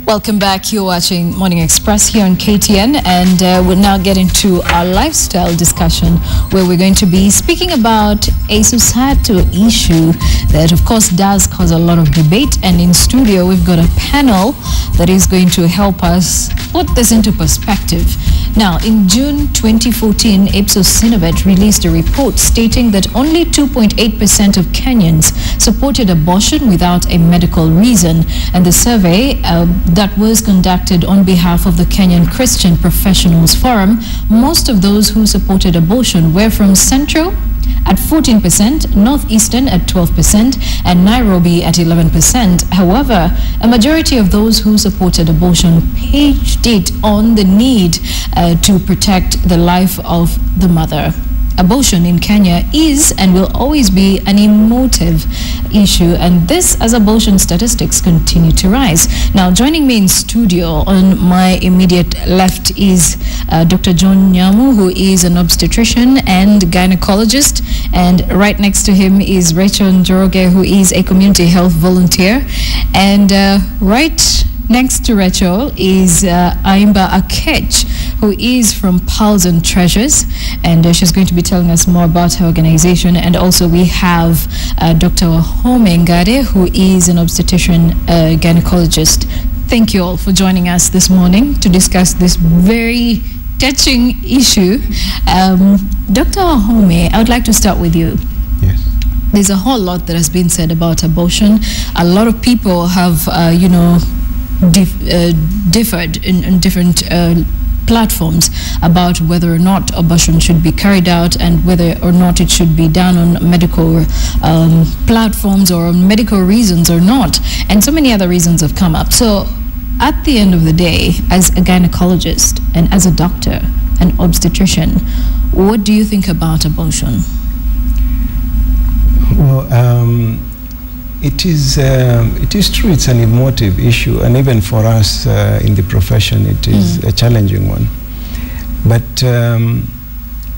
Welcome back. You're watching Morning Express here on KTN, and we'll now get into our lifestyle discussion, where we're going to be speaking about a societal issue that, of course, does cause a lot of debate. And in studio, we've got a panel that is going to help us put this into perspective. Now, in June 2014, Ipsos Synovet released a report stating that only 2.8% of Kenyans supported abortion without a medical reason. And the survey that was conducted on behalf of the Kenyan Christian Professionals Forum, most of those who supported abortion were from Central at 14%, Northeastern at 12%, and Nairobi at 11%. However, a majority of those who supported abortion paged it on the need to protect the life of the mother. Abortion in Kenya is and will always be an emotive issue, and this as abortion statistics continue to rise. Now, joining me in studio on my immediate left is Dr. John Nyamu, who is an obstetrician and gynecologist, and right next to him is Rachel Njoroge, who is a community health volunteer, and right next to Rachel is Aimba Akech, who is from Pulse and Treasures, and she's going to be telling us more about her organization. And also we have Dr. Home Ngade, who is an obstetrician gynecologist. Thank you all for joining us this morning to discuss this very touching issue. Dr. Home, I would like to start with you. Yes. There's a whole lot that has been said about abortion. A lot of people have, differed in different platforms about whether or not abortion should be carried out and whether or not it should be done on medical platforms or on medical reasons or not. And so many other reasons have come up. So at the end of the day, as a gynecologist and as a doctor, an obstetrician, what do you think about abortion? Well, it is true it's an emotive issue, and even for us in the profession it is a challenging one. But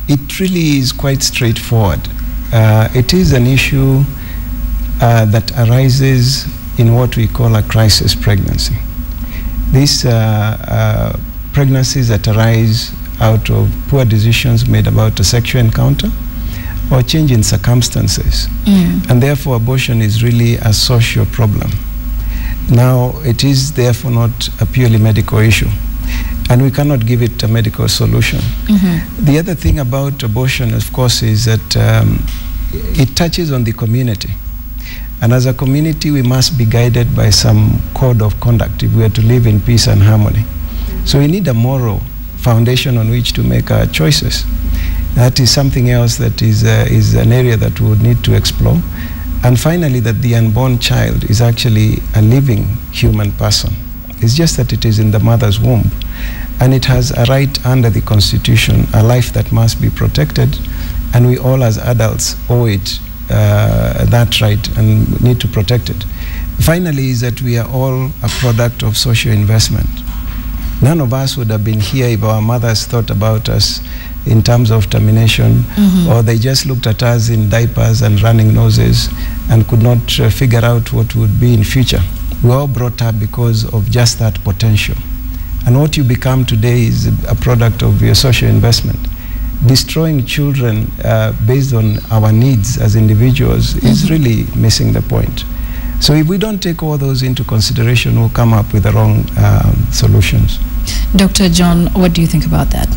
it really is quite straightforward. It is an issue that arises in what we call a crisis pregnancy. These pregnancies that arise out of poor decisions made about a sexual encounter or change in circumstances. And therefore abortion is really a social problem. Now, it is therefore not a purely medical issue, and we cannot give it a medical solution. The other thing about abortion, of course, is that it touches on the community. And as a community, we must be guided by some code of conduct if we are to live in peace and harmony. So we need a moral foundation on which to make our choices. That is something else that is an area that we would need to explore. And finally, that the unborn child is actually a living human person. It's just that it is in the mother's womb. And it has a right under the Constitution, a life that must be protected. And we all as adults owe it that right and need to protect it. Finally, is that we are all a product of social investment. None of us would have been here if our mothers thought about us in terms of termination, or they just looked at us in diapers and running noses and could not figure out what would be in future. We were all brought up because of just that potential. And what you become today is a product of your social investment. Destroying children based on our needs as individuals is really missing the point. So if we don't take all those into consideration, we'll come up with the wrong solutions. Dr. John, what do you think about that?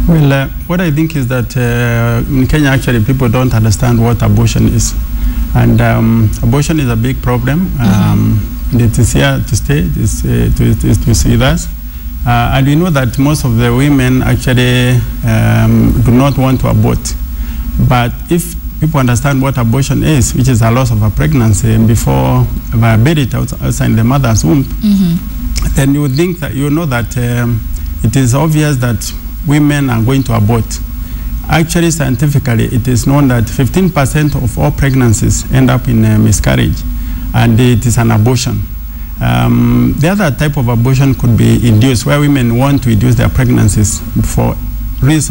Well, what I think is that in Kenya, actually, people don't understand what abortion is. And abortion is a big problem. It is here to stay, it is to see us. And we know that most of the women actually do not want to abort. But if people understand what abortion is, which is a loss of a pregnancy before viability outside the mother's womb, then you would think that you know that it is obvious that women are going to abort. Actually, scientifically, it is known that 15% of all pregnancies end up in miscarriage, and it is an abortion. The other type of abortion could be induced, where women want to induce their pregnancies for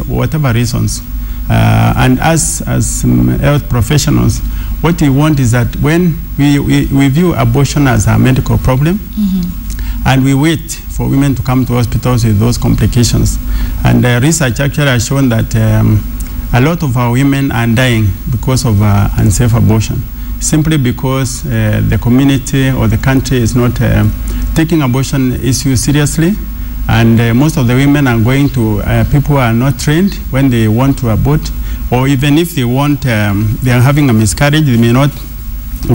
whatever reasons. And as health professionals, what we want is that when we view abortion as a medical problem, and we wait for women to come to hospitals with those complications. And research actually has shown that a lot of our women are dying because of unsafe abortion, simply because the community or the country is not taking abortion issue seriously. And most of the women are going to people who are not trained when they want to abort, or even if they want, they are having a miscarriage, they may not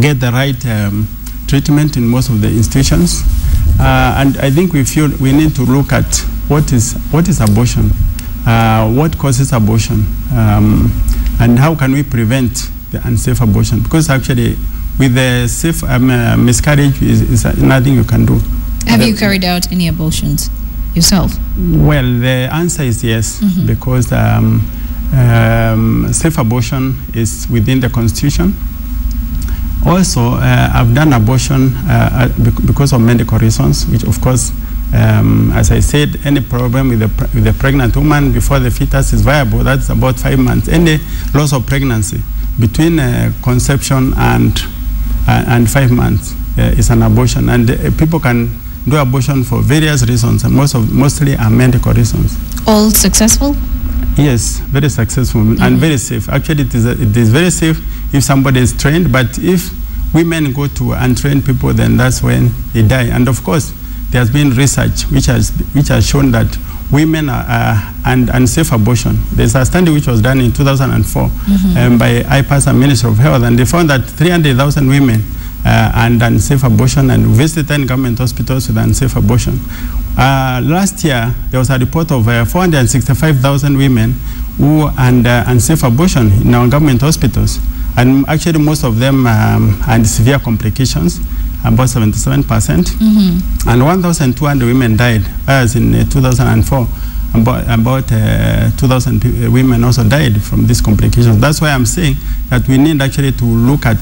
get the right treatment in most of the institutions. And I think we feel we need to look at what is abortion, what causes abortion, and how can we prevent the unsafe abortion, because actually with the safe miscarriage is nothing you can do. Have you carried out any abortions yourself? Well, the answer is yes, because safe abortion is within the Constitution. Also, I've done abortion because of medical reasons, which of course, as I said, any problem with the pregnant woman before the fetus is viable, that's about 5 months. Any loss of pregnancy between conception and 5 months is an abortion. And people can do abortion for various reasons, and mostly are medical reasons. All successful? Yes, very successful and very safe. Actually, it is very safe if somebody is trained, but if women go to untrained people, then that's when they die. And of course, there has been research which has shown that women and unsafe abortion. There's a study which was done in 2004 by IPAS and Ministry of Health, and they found that 300,000 women and unsafe abortion, and visited 10 government hospitals with unsafe abortion. Last year, there was a report of 465,000 women who had unsafe abortion in our government hospitals. And actually, most of them had severe complications, about 77%. And 1,200 women died, as in 2004. About 2,000 women also died from these complications. That's why I'm saying that we need actually to look at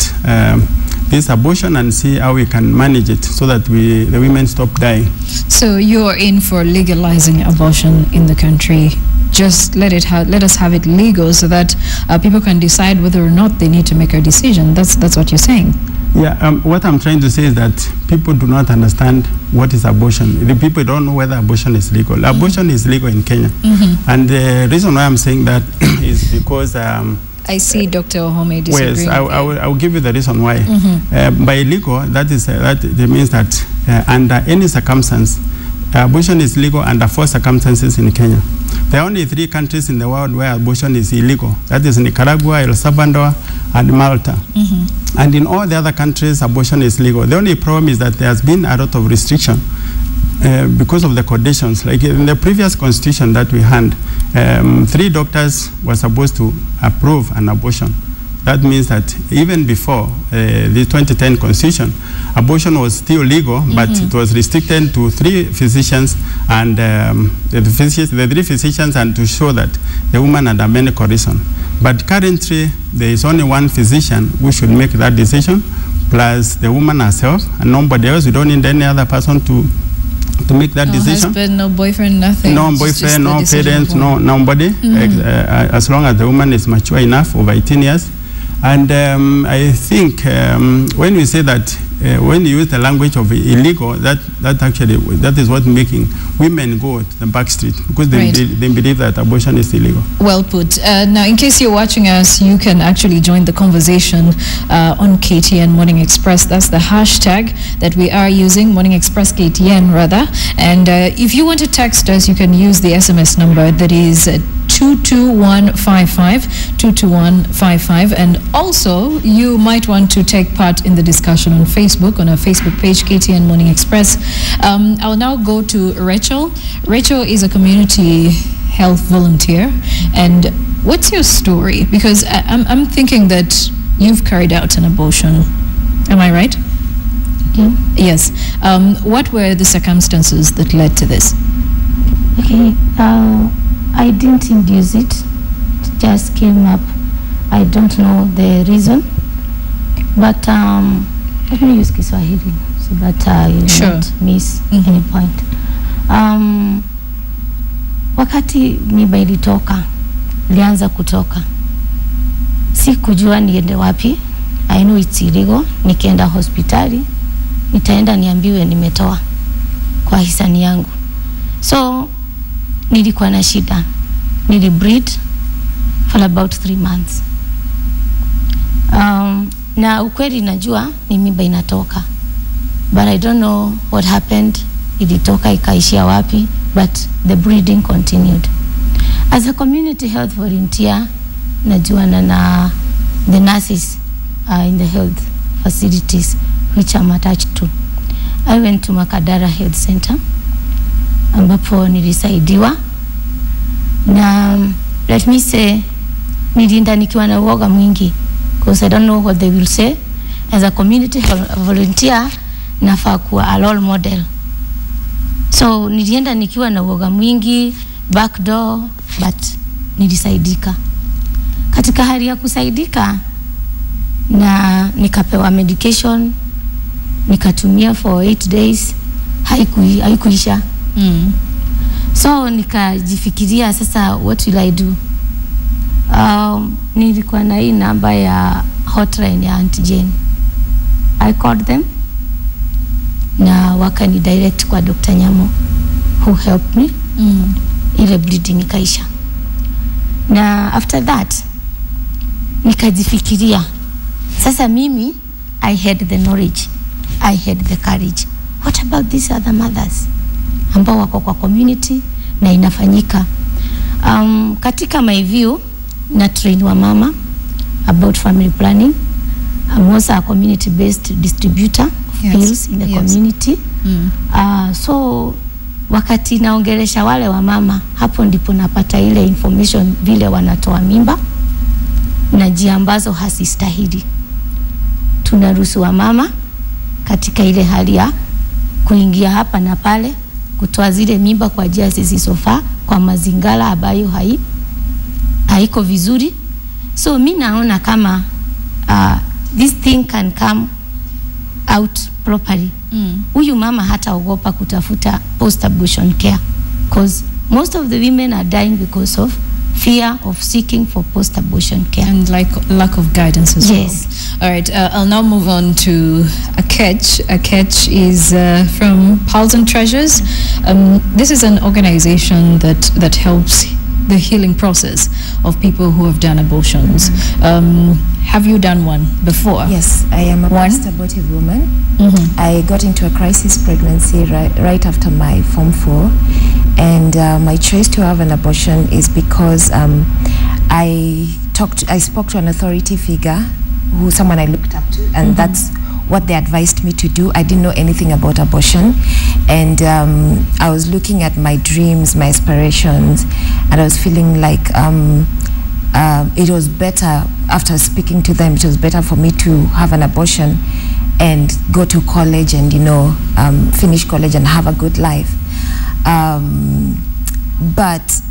this abortion and see how we can manage it so that the women stop dying. So you're in for legalizing abortion in the country. Just let us have it legal so that people can decide whether or not they need to make a decision. That's what you're saying. Yeah, what I'm trying to say is that people do not understand what is abortion. The people don't know whether abortion is legal. Abortion is legal in Kenya. And the reason why I'm saying that is because I see Dr. Ohome disagreeing. Yes, I will give you the reason why. By legal, that means that under any circumstance, abortion is legal under 4 circumstances in Kenya. There are only 3 countries in the world where abortion is illegal. That is Nicaragua, El Salvador, and Malta. And in all the other countries, abortion is legal. The only problem is that there has been a lot of restriction because of the conditions. Like in the previous constitution that we had, 3 doctors were supposed to approve an abortion. That means that even before the 2010 constitution, abortion was still legal, but it was restricted to 3 physicians, and the 3 physicians, and to show that the woman had a medical reason. But currently, there is only 1 physician who should make that decision, plus the woman herself, and nobody else. We don't need any other person to make that decision. No husband, no boyfriend, nothing. No boyfriend, no parents, nobody. As long as the woman is mature enough, over 18 years. And I think when we say that, when you use the language of illegal, that is what making women go to the back street, because they believe that abortion is illegal. Well put. Now, in case you're watching us, you can actually join the conversation on KTN Morning Express. That's the hashtag that we are using, Morning Express KTN rather. And if you want to text us, you can use the SMS number that is 22155, 22155. And also, you might want to take part in the discussion on Facebook, on our Facebook page, KTN Morning Express. I'll now go to Rachel. Rachel is a community health volunteer. And what's your story? Because I'm thinking that you've carried out an abortion. Am I right? Okay. Yes. What were the circumstances that led to this? Okay. I didn't induce it. It just came up. I don't know the reason. But let me use Kiswahili so that I not miss any point. Wakati mimba ilitoka, ilianza kutoka, sikujua niende wapi. I know it's illegal. Nikienda hospitali, nitaenda niambiwe nimetoa. kwa hisani yangu. So nilikuwa na shida, nilibreed for about 3 months. Na ukweli najua ni mimba inatoka, but I don't know what happened. Ilitoka ikaishia wapi, but the breeding continued. As a community health volunteer, najuana na the nurses in the health facilities which I'm attached to. I went to Makadara Health Center ambapo nilisaidiwa, na let me say nilinda nikiwa na uoga mwingi because I don't know what they will say. As a community volunteer, nafaa kuwa a role model. So nilienda nikiwa na uoga mwingi, backdoor, but nilisaidika. Katika hali ya kusaidika, na nikapewa medication, nikatumia for 8 days, haikuisha. So nikajifikiria sasa, what will I do? Nilikuwa na hii namba ya hotline ya Auntie Jane. I called them na wakani direct kwa Dr. Nyamo, who helped me. Ile bleeding ikaisha. Na after that nikajifikiria sasa, mimi I had the knowledge, I had the courage. What about these other mothers ambao wako kwa community na inafanyika? Katika my view, na train wa mama about family planning. I'm also a community based distributor of pills in the community. So wakati naongelesha wale wa mama, hapo ndipo napata ile information vile wanatoa mimba na njia ambazo hasistahili. Tunaruhusu wa mama katika ile hali ya kuingia hapa na pale, kutoa zile mimba kwa njia zisizofaa, kwa mazingara ambayo haiko vizuri. So mimi naona kama this thing can come out properly. Huyu mama hata ogopa kutafuta post abortion care, because most of the women are dying because of fear of seeking for post abortion care and lack of guidance as well. All right, I'll now move on to a catch. A catch is from Pulse and Treasures. This is an organization that helps the healing process of people who have done abortions. Have you done one before? Yes, I am a post-abortive woman. I got into a crisis pregnancy right after my Form 4, and my choice to have an abortion is because I spoke to an authority figure, someone I looked up to, and that's what they advised me to do. I didn't know anything about abortion, and I was looking at my dreams, my aspirations, and I was feeling like it was better, after speaking to them, it was better for me to have an abortion and go to college and, finish college and have a good life. But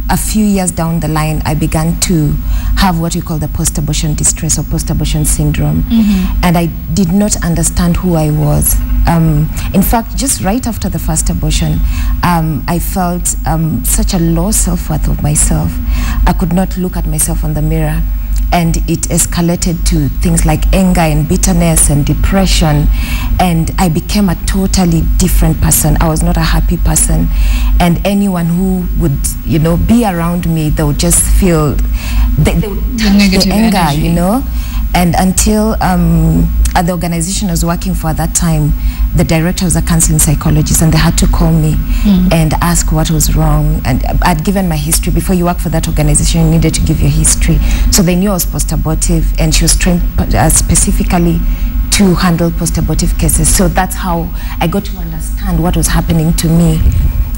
a few years down the line, I began to have what we call the post-abortion distress or post-abortion syndrome. And I did not understand who I was. In fact, just right after the first abortion, I felt such a low self-worth of myself. I could not look at myself in the mirror. And it escalated to things like anger and bitterness and depression, and I became a totally different person. I was not a happy person, and anyone who would, be around me, they would just feel the negative anger, energy. And until at the organization I was working for at that time, the director was a counseling psychologist, and they had to call me and ask what was wrong. And I'd given my history. Before you work for that organization, you needed to give your history. So they knew I was post-abortive, and she was trained specifically to handle post-abortive cases. So that's how I got to understand what was happening to me.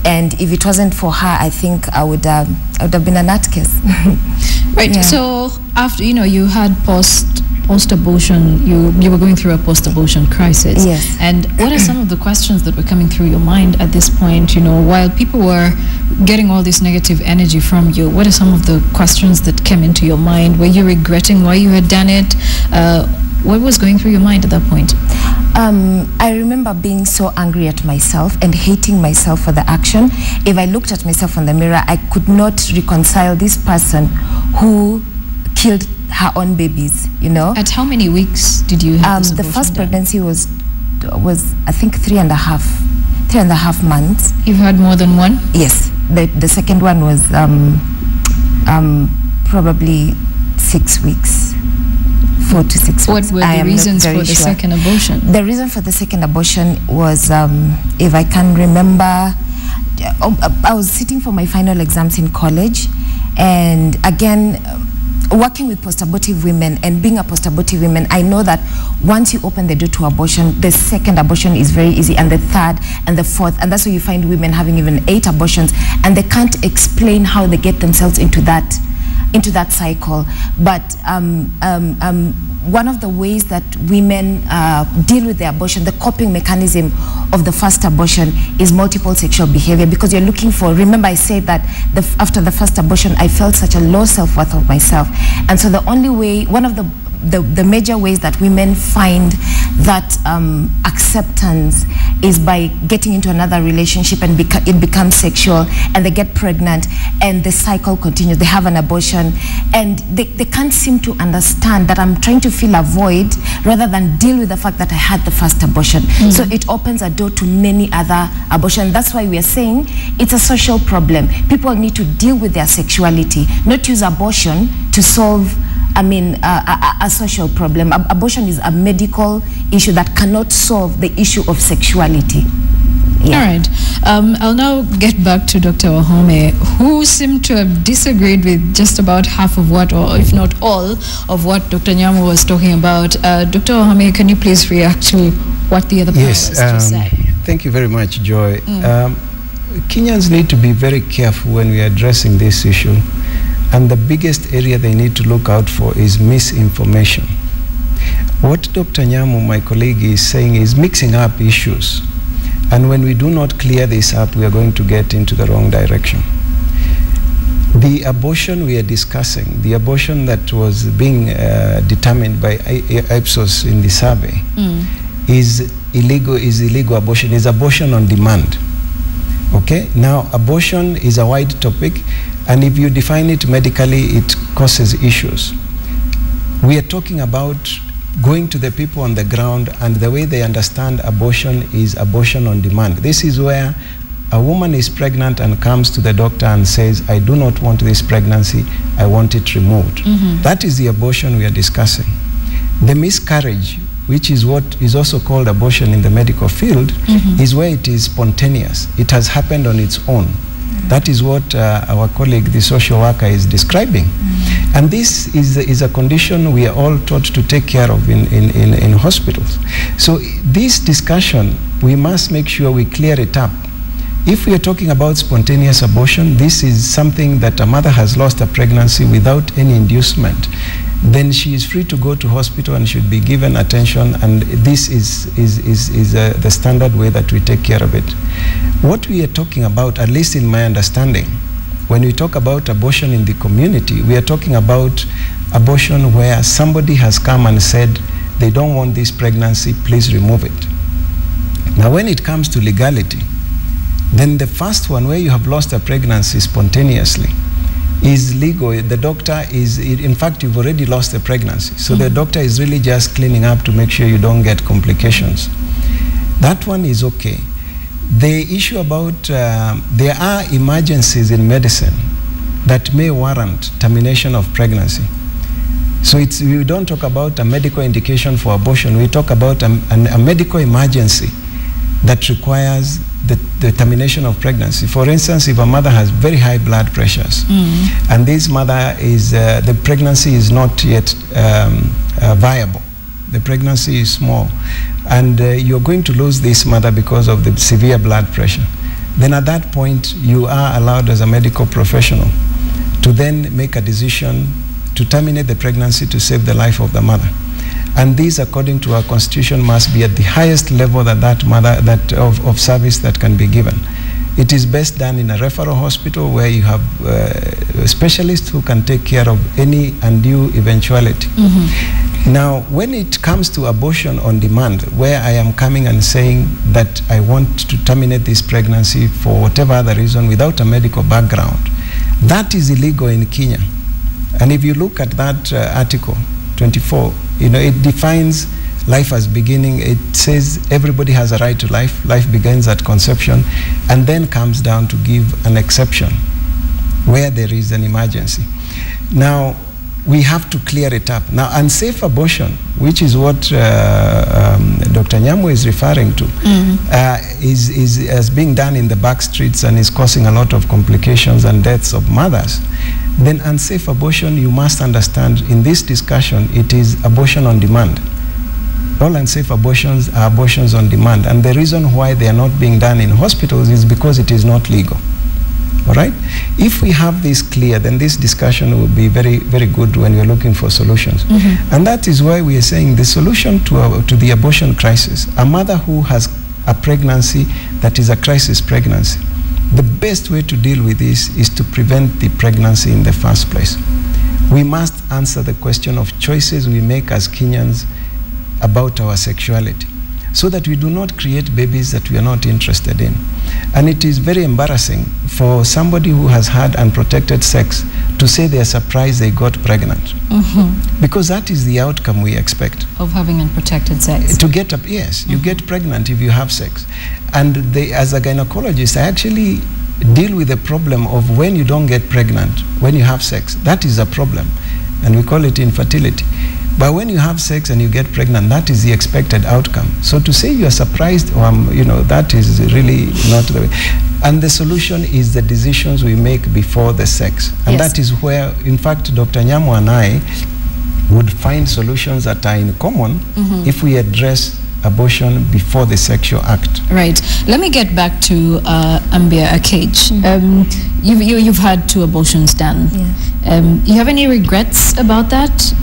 And if it wasn't for her, I think I would have been a nut case. Right. Yeah. So after you had post-abortion, you were going through a post-abortion crisis. Yes. And what are some of the questions that were coming through your mind at this point? While people were getting all this negative energy from you, what are some of the questions that came into your mind? Were you regretting why you had done it? What was going through your mind at that point? I remember being so angry at myself and hating myself for the action. If I looked at myself in the mirror, I could not reconcile this person who killed her own babies, At how many weeks did you have this the first done? pregnancy was I think 3.5 3.5 months. You've had more than one? Yes. The second one was probably 6 weeks. 4 to 6 weeks. What were the reasons for the second abortion? The reason for the second abortion was, if I can remember, I was sitting for my final exams in college, and again, working with post-abortive women and being a post-abortive woman, I know that once you open the door to abortion, the second abortion is very easy, and the third and the fourth, and that's why you find women having even 8 abortions, and they can't explain how they get themselves into that cycle. But one of the ways that women deal with the abortion, the coping mechanism of the first abortion, is multiple sexual behavior, because you're looking for, remember I said that after the first abortion I felt such a low self-worth of myself, and so the only way, one of the major ways that women find that acceptance is by getting into another relationship, and it becomes sexual, and they get pregnant, and the cycle continues. They have an abortion, and they can't seem to understand that I'm trying to fill a void rather than deal with the fact that I had the first abortion. So it opens a door to many other abortions. That's why we are saying it's a social problem. People need to deal with their sexuality, not use abortion to solve a social problem. Abortion is a medical issue that cannot solve the issue of sexuality. Yeah. All right. I'll now get back to Dr. Wahome, who seemed to have disagreed with just about half of what, or if not all, of what Dr. Nyamu was talking about. Dr. Wahome, can you please react to what the other panelists just said? Thank you very much, Joy. Kenyans need to be very careful when we are addressing this issue. And the biggest area they need to look out for is misinformation. What Dr. Nyamu, my colleague, is saying is mixing up issues. And when we do not clear this up, we are going to get into the wrong direction. The abortion we are discussing, the abortion that was being determined by Ipsos in the survey, is illegal abortion, is abortion on demand. Okay? Now, abortion is a wide topic, and if you define it medically, it causes issues. We are talking about going to the people on the ground, and the way they understand abortion is abortion on demand. This is where a woman is pregnant and comes to the doctor and says, I do not want this pregnancy, I want it removed. That is the abortion we are discussing. The miscarriage, which is what is also called abortion in the medical field, is where it is spontaneous. It has happened on its own. That is what our colleague, the social worker, is describing. And this is a condition we are all taught to take care of in hospitals. So this discussion, we must make sure we clear it up. If we are talking about spontaneous abortion, this is something that a mother has lost a pregnancy without any inducement. Then she is free to go to hospital and should be given attention, and this is the standard way that we take care of it. What we are talking about, at least in my understanding, when we talk about abortion in the community, we are talking about abortion where somebody has come and said, they don't want this pregnancy, please remove it. Now when it comes to legality, then the first one, where you have lost a pregnancy spontaneously, is legal. The doctor is, in fact, you've already lost the pregnancy. So the doctor is really just cleaning up to make sure you don't get complications. That one is okay. The issue about, there are emergencies in medicine that may warrant termination of pregnancy. So we don't talk about a medical indication for abortion. We talk about a medical emergency that requires the termination of pregnancy. For instance, if a mother has very high blood pressures, and this mother is, the pregnancy is not yet viable, the pregnancy is small, and you're going to lose this mother because of the severe blood pressure, then at that point you are allowed as a medical professional to then make a decision to terminate the pregnancy to save the life of the mother. And these, according to our constitution, must be at the highest level that mother of service that can be given. It is best done in a referral hospital where you have specialists who can take care of any undue eventuality. Now, when it comes to abortion on demand, where I am coming and saying that I want to terminate this pregnancy for whatever other reason without a medical background, that is illegal in Kenya. And if you look at that article 24, you know, it defines life as beginning. It says everybody has a right to life. Life begins at conception and then comes down to give an exception where there is an emergency. Now, we have to clear it up. Now, unsafe abortion, which is what Dr. Nyamu is referring to, is being done in the back streets and is causing a lot of complications and deaths of mothers. Then unsafe abortion, you must understand, in this discussion, it is abortion on demand. All unsafe abortions are abortions on demand. And the reason why they are not being done in hospitals is because it is not legal. All right? If we have this clear, then this discussion will be very, very good when we're looking for solutions. And that is why we are saying the solution to the abortion crisis, a mother who has a pregnancy that is a crisis pregnancy, the best way to deal with this is to prevent the pregnancy in the first place. We must answer the question of choices we make as Kenyans about our sexuality, so that we do not create babies that we are not interested in. And it is very embarrassing for somebody who has had unprotected sex to say they are surprised they got pregnant. Because that is the outcome we expect. Of having unprotected sex. To get up, yes, you get pregnant if you have sex. And as a gynecologist, I actually deal with the problem of when you don't get pregnant, when you have sex. That is a problem. And we call it infertility. But when you have sex and you get pregnant, that is the expected outcome. So to say you are surprised, that is really not the way. And the solution is the decisions we make before the sex. And that is where, in fact, Dr. Nyamu and I would find solutions that are in common if we address abortion before the sexual act. Right. Let me get back to Ambia Akage. You've had 2 abortions done. You have any regrets about that?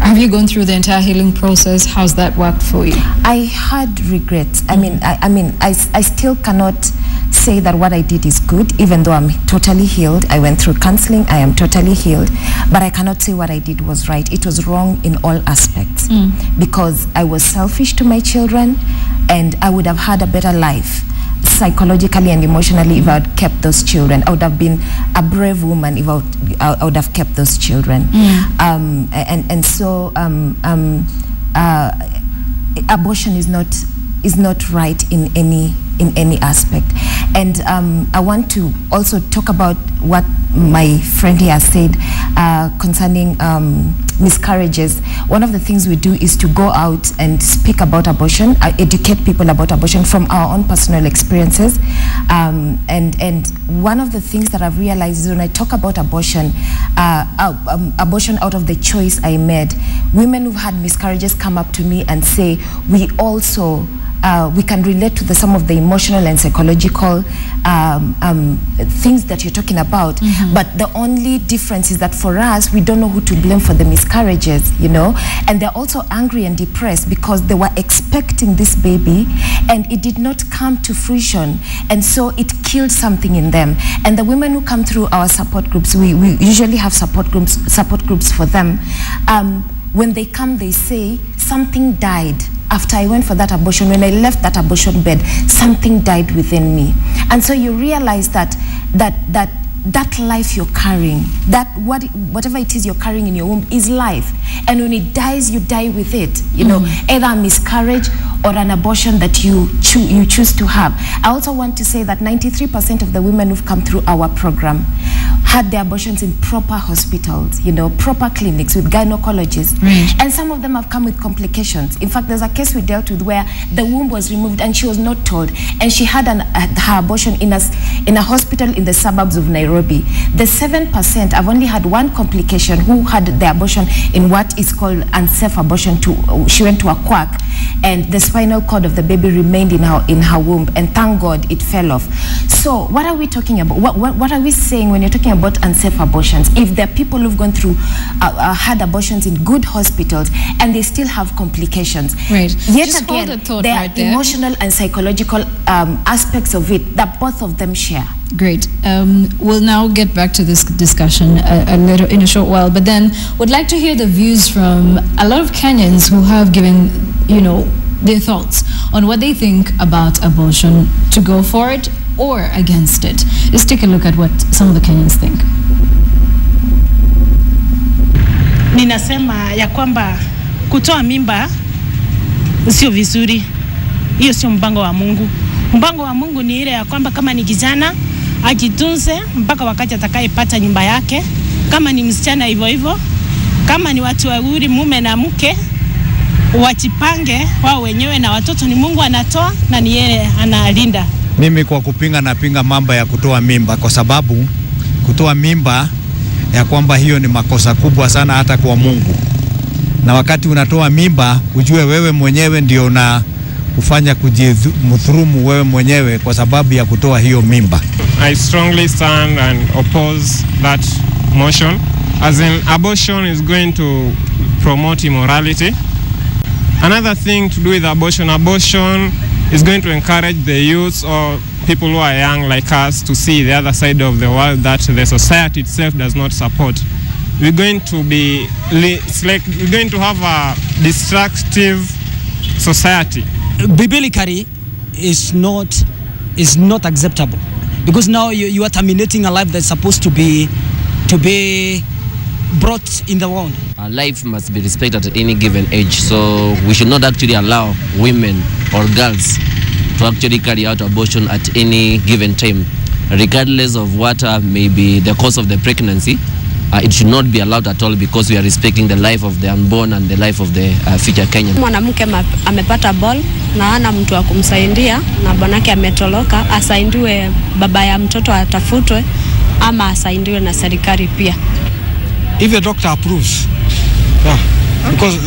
Have you gone through the entire healing process? How's that worked for you? I had regrets. I still cannot say that what I did is good, even though I'm totally healed. I went through counseling, I am totally healed, but I cannot say what I did was right. It was wrong in all aspects because I was selfish to my children, and I would have had a better life psychologically and emotionally if I had kept those children. I would have been a brave woman if I would have kept those children. So abortion is not right in any aspect. And I want to also talk about what my friend here said concerning miscarriages. One of the things we do is to go out and speak about abortion, educate people about abortion from our own personal experiences. And one of the things that I've realized is when I talk about abortion, abortion out of the choice I made, women who've had miscarriages come up to me and say, we also we can relate to some of the emotional and psychological things that you're talking about. But the only difference is that for us, we don't know who to blame for the miscarriages, and they're also angry and depressed because they were expecting this baby and it did not come to fruition, and so it killed something in them. And the women who come through our support groups, we usually have support groups for them. When they come, they say something died after I went for that abortion. When I left that abortion bed, something died within me. And so you realize that life you're carrying, whatever it is you're carrying in your womb is life. And when it dies, you die with it. Either a miscarriage or an abortion that you choose to have. I also want to say that 93% of the women who've come through our program had their abortions in proper hospitals, proper clinics with gynecologists. And some of them have come with complications. In fact, there's a case we dealt with where the womb was removed and she was not told. And she had her abortion in a hospital in the suburbs of Nairobi. The 7%, I've only had one complication who had the abortion in what is called unsafe abortion. She went to a quack and the spinal cord of the baby remained in her womb, and thank God it fell off. So what are we talking about? What are we saying when you're talking about unsafe abortions? If there are people who've gone through had abortions in good hospitals and they still have complications, yet just again there are emotional and psychological aspects of it that both of them share. Great. We'll now get back to this discussion in a short while, but then would like to hear the views from a lot of Kenyans who have given, their thoughts on what they think about abortion, to go for it or against it. Let's take a look at what some of the Kenyans think. Ninasema ya kwamba kutoa mimba sio vizuri. Hiyo sio mpango wa Mungu. Mpango wa Mungu ni ile ya kwamba kama ni kijana ajitunze mpaka wakati atakayepata nyumba yake, kama ni msichana hivyo hivyo, kama ni watu wawili mume na mke wajipange wao wenyewe, na watoto ni Mungu anatoa na ni yeye analinda. Mimi kwa kupinga napinga mambo ya kutoa mimba, kwa sababu kutoa mimba ya kwamba hiyo ni makosa kubwa sana hata kwa Mungu. Na wakati unatoa mimba ujue wewe mwenyewe ndio una kufanya kujidhulumu wewe mwenyewe kwa sababu ya kutoa hiyo mimba. I strongly stand and oppose that motion, as in abortion is going to promote immorality. Another thing to do with abortion is going to encourage the youth or people who are young like us to see the other side of the world that the society itself does not support. We're going to have a destructive society. Biblically is not acceptable, because now you are terminating a life that's supposed to be brought in the world. Our life must be respected at any given age, so we should not actually allow women or girls to actually carry out abortion at any given time, regardless of what may be the cause of the pregnancy. It should not be allowed at all, because we are respecting the life of the unborn and the life of the future Kenyan. Mwanamke amepata ball na ana mtu wa kumsaidia na bwanake ametoloka, asaidiwe, baba ya mtoto atafutwe ama asaidiwe na serikali pia. If the doctor approves, yeah, because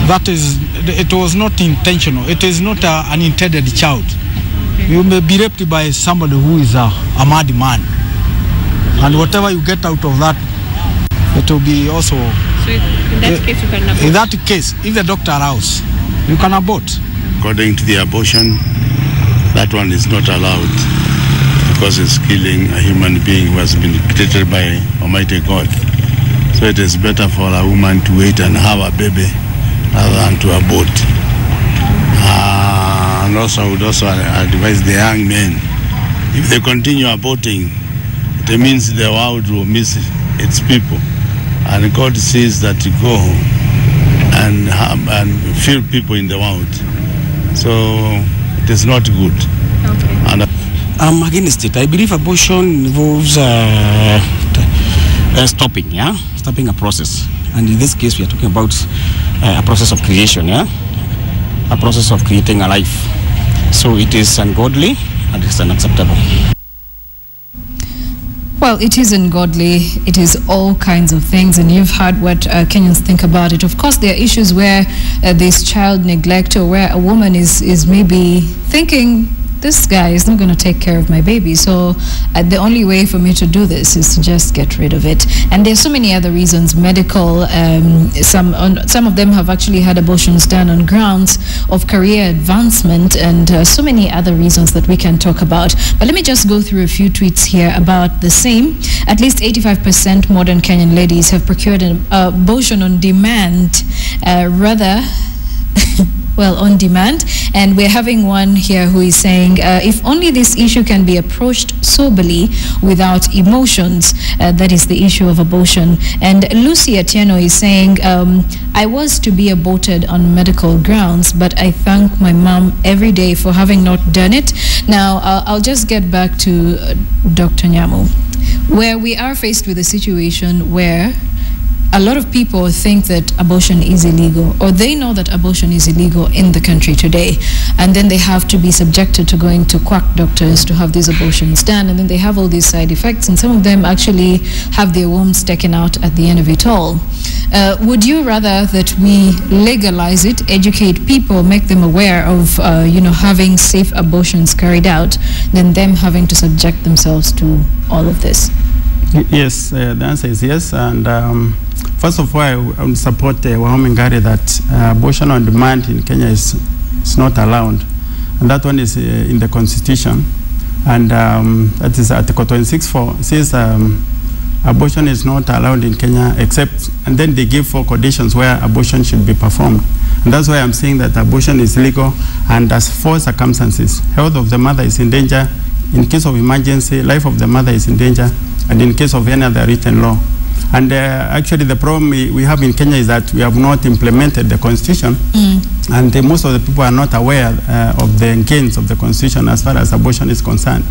that is it was not intentional. It is not an intended child. You may be raped by somebody who is a mad man. And whatever you get out of that, it will be also. So in that case, you can abort. In that case, if the doctor allows, you can abort. According to the abortion, that one is not allowed, because it's killing a human being who has been created by Almighty God. So it is better for a woman to wait and have a baby rather than to abort. And also, I would also advise the young men, if they continue aborting, it means the world will miss its people, and God says that you go and feed people in the world. So it is not good. Okay. And I'm against it. I believe abortion involves stopping a process, and in this case we are talking about a process of creation, a process of creating a life. So it is ungodly and it is unacceptable. Well, it is ungodly. It is all kinds of things, and you've heard what Kenyans think about it. Of course, there are issues where there's child neglect, or where a woman is maybe thinking, this guy is not going to take care of my baby, so the only way for me to do this is to just get rid of it. And there's so many other reasons, medical, some of them have actually had abortions done on grounds of career advancement, and so many other reasons that we can talk about. But let me just go through a few tweets here about the same. At least 85% modern Kenyan ladies have procured an abortion on demand, well, on demand. And we're having one here who is saying, if only this issue can be approached soberly without emotions, that is the issue of abortion. And Lucy Atieno is saying, I was to be aborted on medical grounds, but I thank my mom every day for having not done it. Now, I'll just get back to Dr. Nyamu, where we are faced with a situation where a lot of people think that abortion is illegal, or they know that abortion is illegal in the country today, and then they have to be subjected to going to quack doctors to have these abortions done, and then they have all these side effects, and some of them actually have their wombs taken out at the end of it all. Would you rather that we legalize it, educate people, make them aware of having safe abortions carried out, than them having to subject themselves to all of this? Yes, the answer is yes. And first of all, I would support Wahome Ngari that abortion on demand in Kenya is not allowed. And that one is in the Constitution. And that is Article 26.4 says abortion is not allowed in Kenya except, and then they give 4 conditions where abortion should be performed. And that's why I'm saying that abortion is legal, and as 4 circumstances. Health of the mother is in danger. In case of emergency, life of the mother is in danger. And in case of any other written law. And actually the problem we have in Kenya is that we have not implemented the constitution, and most of the people are not aware of the gains of the constitution as far as abortion is concerned.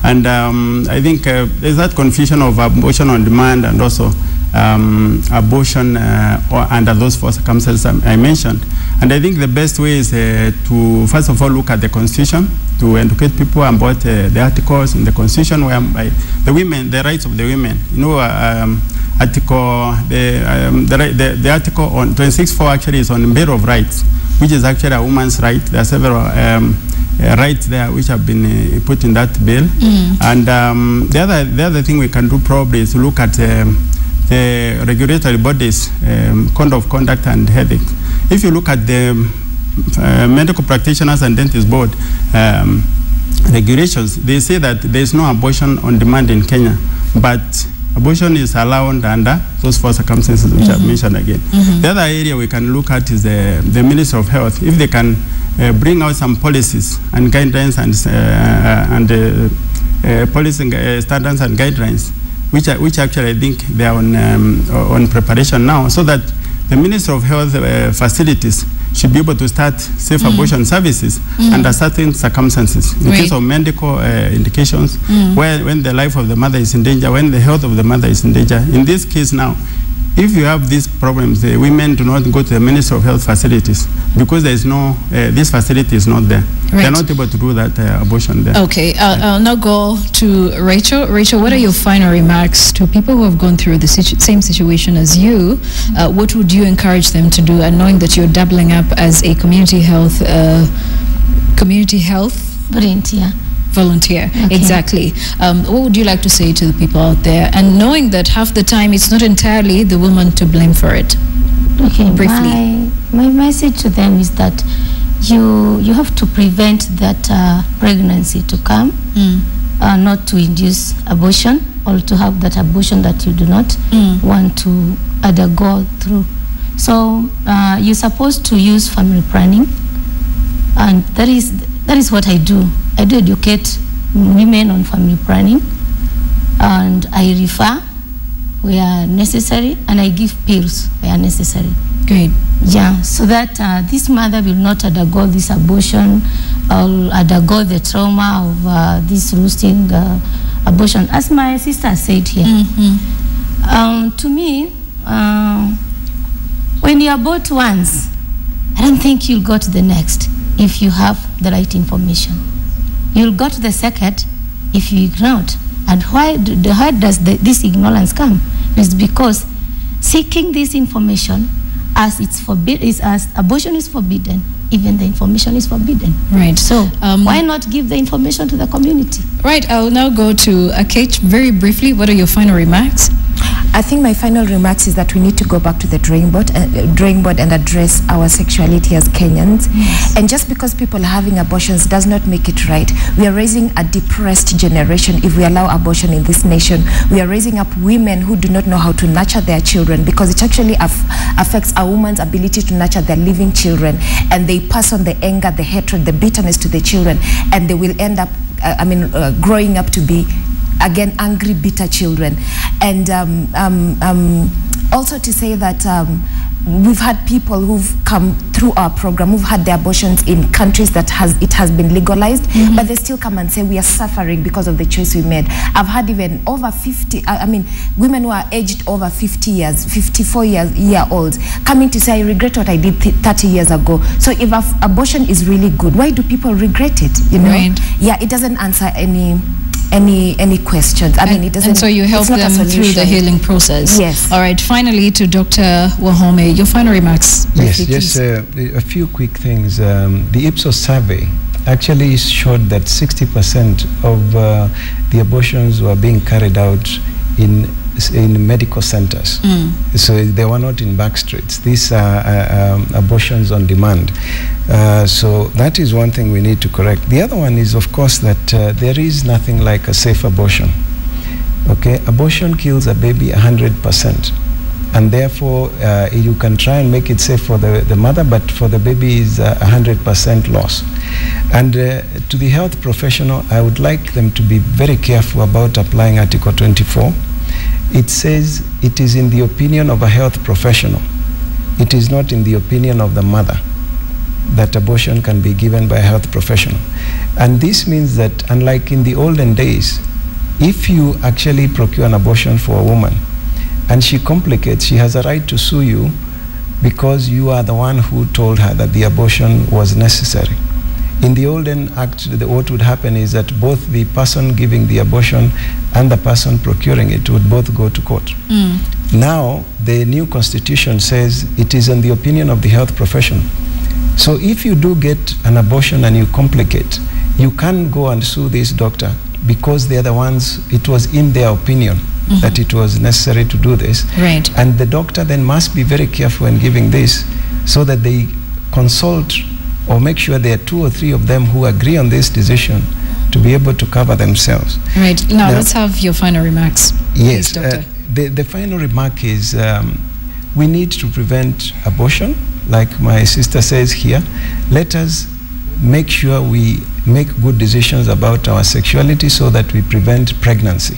And I think there's that confusion of abortion on demand and also abortion or under those four circumstances I mentioned. And I think the best way is to first of all look at the constitution, to educate people about the articles in the constitution whereby the rights of the women. The article on 26.4 actually is on Bill of Rights, which is actually a woman's right. There are several rights there which have been put in that bill. And the other thing we can do probably is to look at the regulatory bodies, code of conduct and ethics. If you look at the Medical Practitioners and Dentists Board regulations, they say that there is no abortion on demand in Kenya, but abortion is allowed under those four circumstances which I've mentioned again. The other area we can look at is the Ministry of Health. If they can bring out some policies and guidelines and policy standards and guidelines, which actually I think they are on preparation now, so that the Ministry of Health facilities should be able to start safe abortion services under certain circumstances. In case of medical indications, when the life of the mother is in danger, when the health of the mother is in danger. In this case now, if you have these problems, the women do not go to the Ministry of Health facilities because there is no, this facility is not there. They're not able to do that abortion there. Okay, I'll now go to Rachel. Rachel, what are your final remarks to people who have gone through the same situation as you? What would you encourage them to do, and knowing that you're doubling up as a community health volunteer? Okay. Exactly. What would you like to say to the people out there, and knowing that half the time it's not entirely the woman to blame for it? Okay, briefly. My message to them is that you have to prevent that pregnancy to come, not to induce abortion or to have that abortion that you do not want to undergo through. So you're supposed to use family planning, and that is what I do. I do educate women on family planning, and I refer where necessary, and I give pills where necessary. Great. Yeah, so that this mother will not undergo this abortion or undergo the trauma of this routine abortion. As my sister said here, to me, when you abort once, I don't think you'll go to the next if you have the right information. You'll go to the second if you ignore it. And why does this ignorance come? It's because seeking this information, as abortion is forbidden, even the information is forbidden. Right. So why not give the information to the community? Right. I'll now go to Kate. Very briefly, what are your final remarks? I think my final remarks is that we need to go back to the drawing board and address our sexuality as Kenyans. Yes. And just because people are having abortions does not make it right. We are raising a depressed generation if we allow abortion in this nation. We are raising up women who do not know how to nurture their children, because it actually affects a woman's ability to nurture their living children, and they pass on the anger, the hatred, the bitterness to the children, and they will end up growing up to be, again, angry, bitter children. And also to say that we've had people who've come through our program who've had their abortions in countries that it has been legalized, but they still come and say we are suffering because of the choice we made. I've had even over 50, women who are aged over 50 years, 54 year olds, coming to say, I regret what I did 30 years ago. So if abortion is really good, why do people regret it? You know? Right. Yeah, it doesn't answer any questions. It doesn't. And so you help them through the healing process. Yes. All right. Finally, to Dr. Wahome, your final remarks. Yes. Just a few quick things. The Ipsos survey actually showed that 60% of the abortions were being carried out in medical centers. So they were not in back streets. These are abortions on demand. So that is one thing we need to correct. The other one is, of course, that there is nothing like a safe abortion. Okay, abortion kills a baby 100%. And therefore, you can try and make it safe for the mother, but for the baby is 100% loss. And to the health professional, I would like them to be very careful about applying Article 24. it says it is in the opinion of a health professional. It is not in the opinion of the mother that abortion can be given by a health professional. And this means that, unlike in the olden days, if you actually procure an abortion for a woman and she complicates, she has a right to sue you because you are the one who told her that the abortion was necessary. In the olden act, what would happen is that both the person giving the abortion and the person procuring it would both go to court. Now, the new constitution says it is in the opinion of the health professional. So if you do get an abortion and you complicate, you can go and sue this doctor because they're the ones, it was in their opinion that it was necessary to do this. Right. And the doctor then must be very careful in giving this so that they consult or make sure there are 2 or 3 of them who agree on this decision to be able to cover themselves. Right. Now let's have your final remarks. Yes. Please, Doctor. The final remark is we need to prevent abortion, like my sister says here. Let us make sure we make good decisions about our sexuality so that we prevent pregnancy.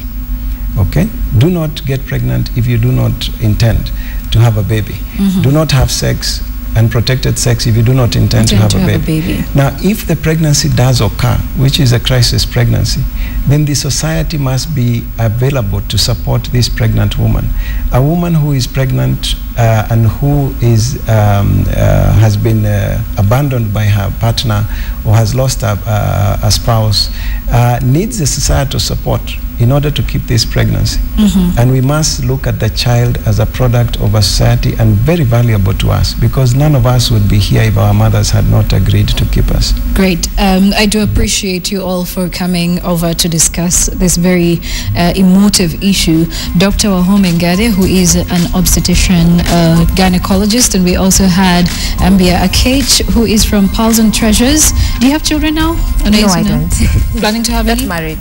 Okay? Do not get pregnant if you do not intend to have a baby. Do not have sex, unprotected sex, if you do not intend to have a baby. Now, if the pregnancy does occur, which is a crisis pregnancy, then the society must be available to support this pregnant woman. A woman who is pregnant and who is has been abandoned by her partner or has lost a spouse needs the societal support in order to keep this pregnancy. And we must look at the child as a product of a society and very valuable to us, because none of us would be here if our mothers had not agreed to keep us. Great. I do appreciate you all for coming over to discuss this very emotive issue. Dr. Wahome Ngade, who is an obstetrician gynecologist, and we also had Ambia Akech, who is from Pulse and Treasures. Do you have children now? No, I don't. Planning to have any? Not married.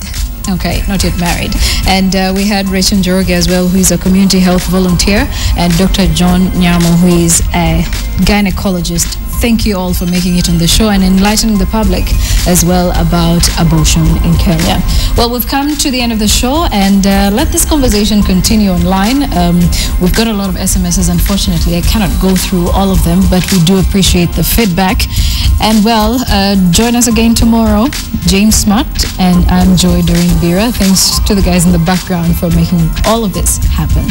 Okay, not yet married. And we had Rachel Njoroge as well, who is a community health volunteer, and Dr. John Nyamo, who is a gynecologist. Thank you all for making it on the show and enlightening the public as well about abortion in Kenya. Well, we've come to the end of the show, and let this conversation continue online. We've got a lot of SMSs. Unfortunately, I cannot go through all of them, but we do appreciate the feedback. And well, join us again tomorrow. James Smart and I'm Joy Doreen Bira. Thanks to the guys in the background for making all of this happen.